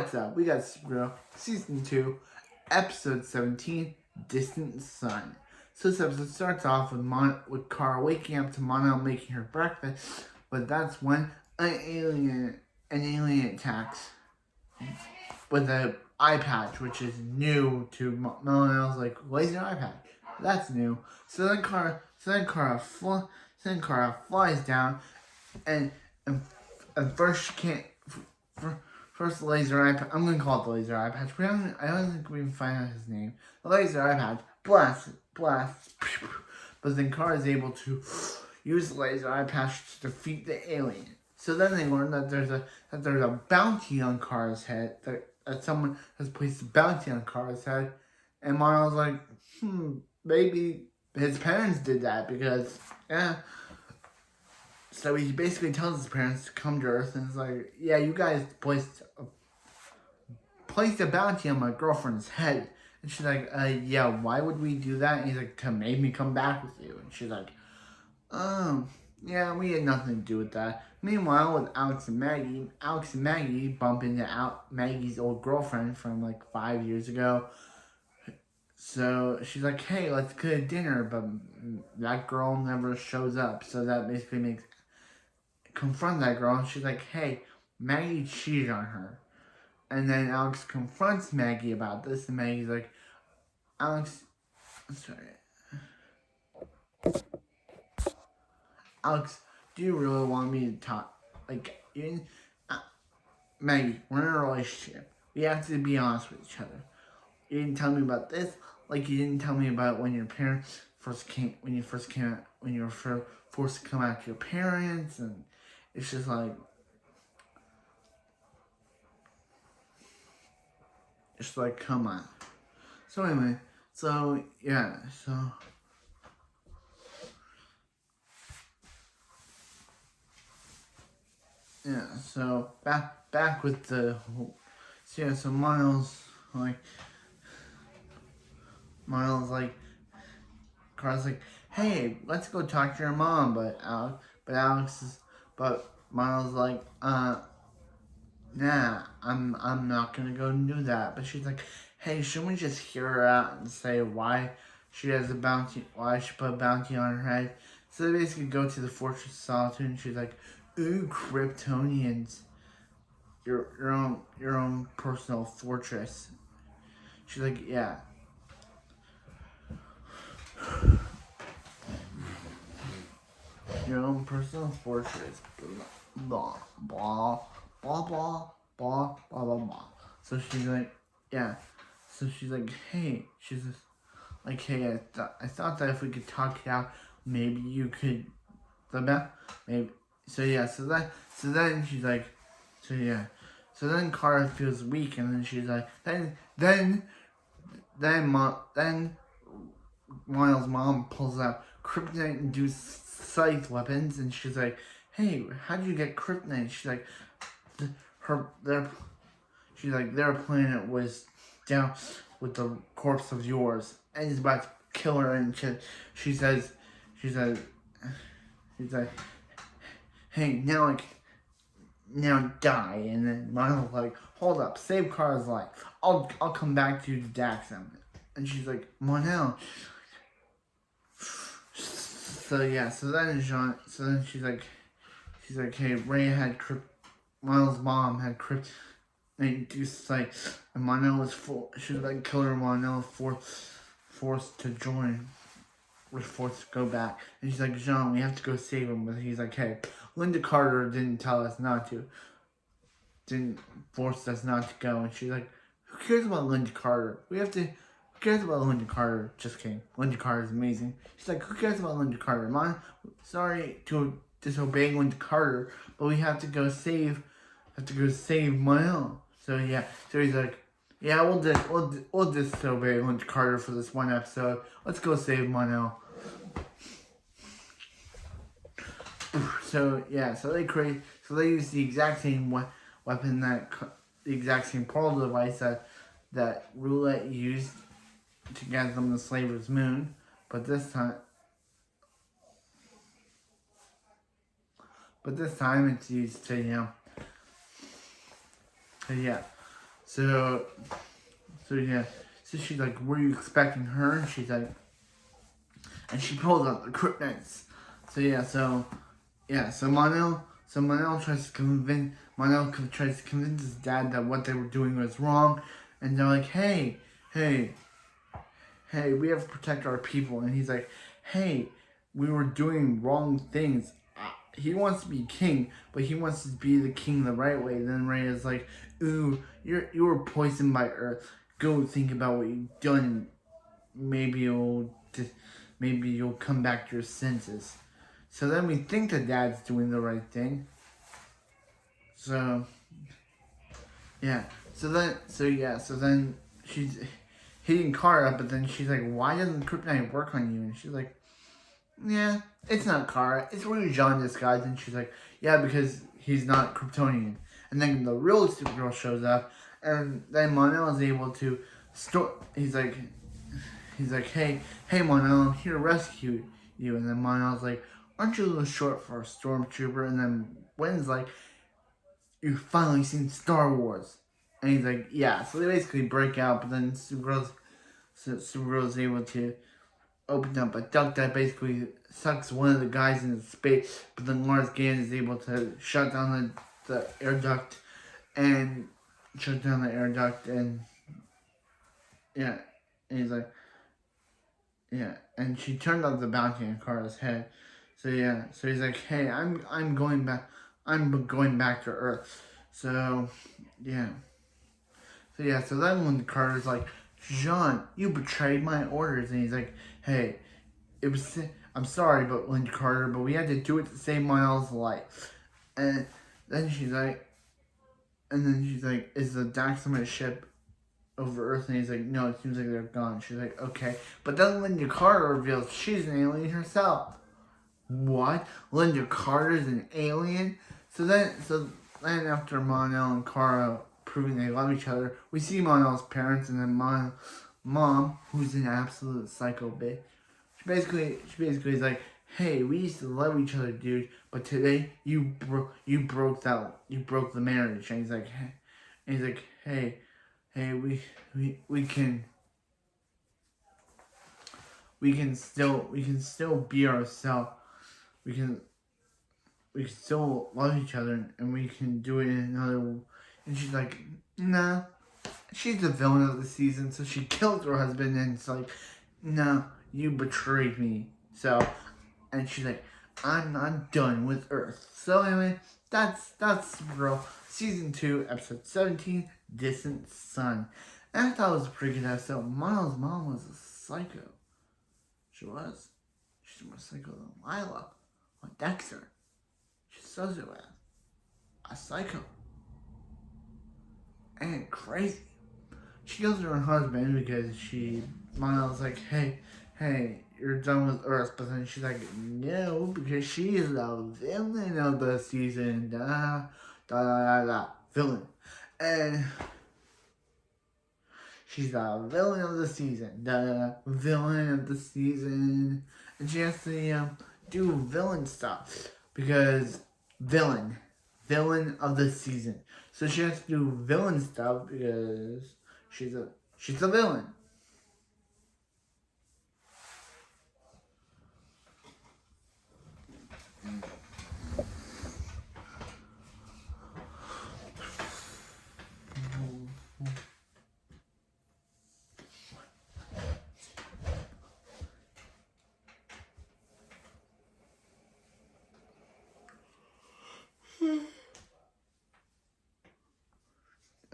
What's up? We got Supergirl, Season 2, Episode 17, Distant Sun. So this episode starts off with Kara waking up to Monel making her breakfast, but that's when an alien attacks with an eye patch, which is new to Monel's like laser eye patch. That's new. So then Kara flies down, and first she can't. First, the laser eye patch. I'm gonna call it the laser eye patch. I don't think we can find out his name. The laser eye patch blasts. But then Kara is able to use the laser eye patch to defeat the alien. So then they learn that there's a bounty on Kara's head. That someone has placed a bounty on Kara's head, and Miles like, maybe his parents did that because So he basically tells his parents to come to Earth, and it's like, yeah, you guys placed a bounty on my girlfriend's head. And she's like, yeah, why would we do that? And he's like, to make me come back with you. And she's like, yeah, we had nothing to do with that. Meanwhile, with Alex and Maggie bump into Maggie's old girlfriend from like 5 years ago. So she's like, hey, let's go to dinner, but that girl never shows up. So that basically confront that girl, and she's like, hey, Maggie cheated on her. And then Alex confronts Maggie about this, and Maggie's like, Alex, do you really want me to talk? Like, Maggie, we're in a relationship. We have to be honest with each other. You didn't tell me about this, like you didn't tell me about when your parents when you were forced to come out to your parents, and it's just like, come on. So anyway, so back with the whole, so Miles Carl's like, hey, let's go talk to your mom, but Miles like, nah, I'm not gonna go and do that. But she's like, hey, shouldn't we just hear her out and say why she put a bounty on her head? So they basically go to the Fortress of Solitude, and she's like, ooh, Kryptonians, your own personal fortress. She's like, yeah. Your own personal fortress. Blah blah blah blah blah blah blah blah. So she's like, yeah. So she's like, hey. She's just like, hey. I thought that if we could talk it out, maybe you could. Maybe. So yeah. So then she's like, so yeah. So then Kara feels weak, and then she's like, then Miles' mom pulls out kryptonite-induced scythe weapons, and she's like, hey, how'd you get kryptonite? She's like, their planet was down with the corpse of yours, and he's about to kill her, and she says, hey, now die. And then Miles like, hold up, save Kara's life. I'll come back to you to Dax him. And she's like, Monel. So then she's like, hey, Miles' mom had kryptonite-induced sight, and Monel was she was like, killer Monel forced to join. We're forced to go back. And she's like, Jean, we have to go save him. But he's like, hey, Linda Carter didn't tell us not to. Didn't force us not to go. And she's like, who cares about Linda Carter? Who cares about Linda Carter? Just kidding. Linda Carter is amazing. She's like, who cares about Linda Carter? Sorry to disobey Linda Carter, but we have to go save Monel. So yeah. So he's like, yeah, we'll disobey Linda Carter for this one episode. Let's go save Monel. So yeah, so they use the exact same weapon the exact same portal device that Roulette used to get them the Slaver's Moon, but this time it's used to, so yeah. So, yeah. So she's like, were you expecting her? And she's like, and she pulls out the kryptonites. So Monel tries to convince his dad that what they were doing was wrong, and they're like, hey, we have to protect our people. And he's like, hey, we were doing wrong things. He wants to be king, but he wants to be the king the right way. Then Ray is like, ooh, you were poisoned by Earth. Go think about what you've done. Maybe you'll come back to your senses. So then we think the dad's doing the right thing. So yeah. So then she's hitting Kara, but then she's like, why doesn't kryptonite work on you? And she's like, yeah, it's not Kara. It's really John disguised. And she's like, yeah, because he's not Kryptonian. And then the real Supergirl shows up, and then Mon-El is able to he's like, hey, Mon-El, I'm here to rescue you. And then Mon-El's like, aren't you a little short for a stormtrooper? And then Gwen's like, you've finally seen Star Wars. And he's like, yeah. So they basically break out, but then Supergirl's able to open up a duct that basically sucks one of the guys into space, but then Lars Gann is able to shut down the air duct and yeah, and he's like, yeah, and she turned off the bounty on Kara's head. So he's like, hey, I'm going back to Earth. So then when Carter's like, Jean, you betrayed my orders, and he's like, hey, I'm sorry, but Linda Carter, but we had to do it to save Miles' life. And then she's like, is the Daxamite ship over Earth? And he's like, no, it seems like they're gone. She's like, okay. But then Linda Carter reveals she's an alien herself. What? Linda Carter's an alien? So then after Mon-El and Kara proving they love each other, we see Mon-El's parents, and then mom, who's an absolute psycho bitch. She basically is like, hey, we used to love each other, dude, but today you broke the marriage. And he's like, hey, we can still be ourselves. We can still love each other, and we can do it in another. And she's like, nah. She's the villain of the season, so she killed her husband, and it's like, no, you betrayed me. So, and she's like, I'm not done with Earth. So anyway, that's Supergirl Season 2, Episode 17, Distant Sun. And I thought it was a pretty good episode. Miles' mom was a psycho. She was. She's more psycho than Lila or Dexter. She's sociopath. A psycho. And crazy. She goes to her husband because Miles like, hey, you're done with Earth. But then she's like, no, because she is the villain of the season. Villain. And she's the villain of the season. The villain of the season. And she has to do villain stuff. Because villain of the season. So she has to do villain stuff because she's a villain.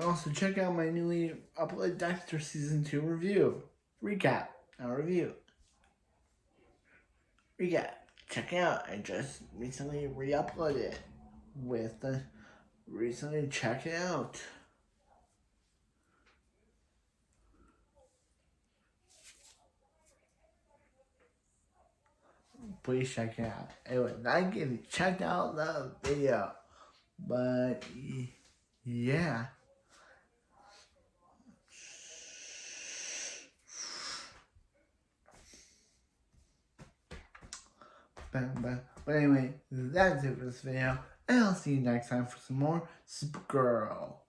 Also, check out my newly uploaded Dexter Season 2 review. Recap. Check it out. I just recently re-uploaded it. Check it out. Please check it out. It was not if you checked out the video. But, yeah. But anyway, that's it for this video. And I'll see you next time for some more Supergirl.